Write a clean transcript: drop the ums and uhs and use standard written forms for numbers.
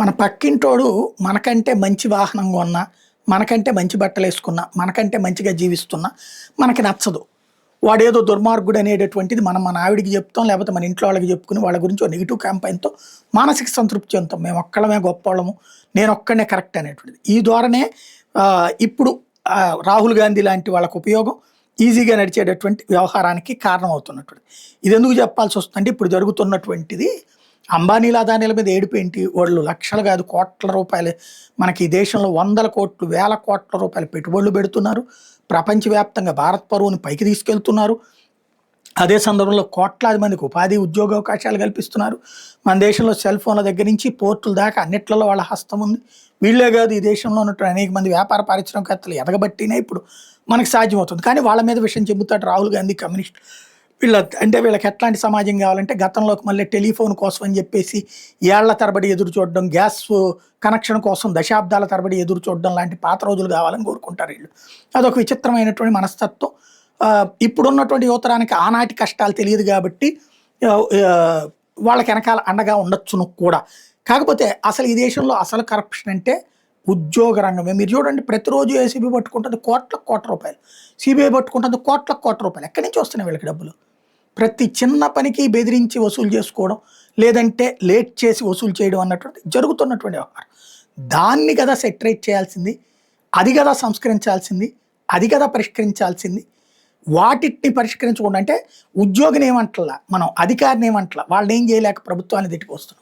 మన పక్కింటోడు మనకంటే మంచి వాహనం కొన్నా, మనకంటే మంచి బట్టలేసుకున్నా, మనకంటే మంచిగా జీవిస్తున్నా మనకి నచ్చదు. వాడేదో దుర్మార్గుడు అనేటటువంటిది మనం మన ఆవిడకి చెప్తాం, లేకపోతే మన ఇంట్లో వాళ్ళకి చెప్పుకొని వాళ్ళ గురించి ఒక నెగిటివ్ క్యాంపెయిన్‌తో మానసిక సంతృప్తి చెందుతాం. మేము ఒక్కళ్ళమే గొప్పోళ్ళము, నేనొక్కడినే కరెక్ట్ అనేటువంటిది. ఈ ధోరణే ఇప్పుడు రాహుల్ గాంధీ లాంటి వాళ్ళకి ఉపయోగం, ఈజీగా నడిచేటటువంటి వ్యవహారానికి కారణమవుతున్నటువంటిది. ఇదెందుకు చెప్పాల్సొస్తుందంటే ఇప్పుడు జరుగుతున్నటువంటిది అంబానీల, అదానీల మీద ఏడుపేంటి? వాళ్ళు లక్షలు కాదు కోట్ల రూపాయలు మనకి ఈ దేశంలో వందల కోట్లు, వేల కోట్ల రూపాయల పెట్టుబడులు పెడుతున్నారు. ప్రపంచవ్యాప్తంగా భారత్ పరువుని పైకి తీసుకెళ్తున్నారు. అదే సందర్భంలో కోట్లాది మందికి ఉపాధి, ఉద్యోగావకాశాలు కల్పిస్తున్నారు. మన దేశంలో సెల్ ఫోన్ల దగ్గర నుంచి పోర్టుల దాకా అన్నిట్లలో వాళ్ళ హస్తం ఉంది. వీళ్ళే కాదు, ఈ దేశంలో ఉన్నటువంటి అనేక మంది వ్యాపార పారిశ్రామికవేత్తలు ఎదగబట్టినే ఇప్పుడు మనకు సాధ్యమవుతుంది. కానీ వాళ్ళ మీద విషయం చెబుతాడు రాహుల్ గాంధీ కమ్యూనిస్ట్. వీళ్ళకి ఎట్లాంటి సమాజం కావాలంటే గతంలోకి మళ్ళీ టెలిఫోన్ కోసం అని చెప్పేసి ఏళ్ల తరబడి ఎదురు చూడడం, గ్యాస్ కనెక్షన్ కోసం దశాబ్దాల తరబడి ఎదురు చూడడం లాంటి పాత రోజులు కావాలని కోరుకుంటారు వీళ్ళు. అదొక విచిత్రమైనటువంటి మనస్తత్వం. ఇప్పుడున్నటువంటి యువతరానికి ఆనాటి కష్టాలు తెలియదు కాబట్టి వాళ్ళకి వెనకాల అండగా ఉండొచ్చును కూడా. కాకపోతే అసలు ఈ దేశంలో అసలు కరప్షన్ అంటే ఉద్యోగ రంగమే. మీరు చూడండి, ప్రతిరోజు ఏసీబీ పట్టుకుంటుంది కోట్ల రూపాయలు, సిబిఐ పట్టుకుంటుంది కోట్ల రూపాయలు. ఎక్కడి నుంచి వస్తున్నాయి వీళ్ళకి డబ్బులు? ప్రతి చిన్న పనికి బెదిరించి వసూలు చేసుకోవడం, లేదంటే లేట్ చేసి వసూలు చేయడం అన్నటువంటి జరుగుతున్నటువంటి వ్యవహారం. దాన్ని కదా సెటరేట్ చేయాల్సింది, అది కదా సంస్కరించాల్సింది, అది కదా పరిష్కరించాల్సింది. వాటిని పరిష్కరించకుండా అంటే ఉద్యోగిని ఏమంటలా, మనం అధికారిని ఏమంటలా, వాళ్ళని ఏం చేయలేక ప్రభుత్వాన్ని తిట్టిపోస్తున్నాం.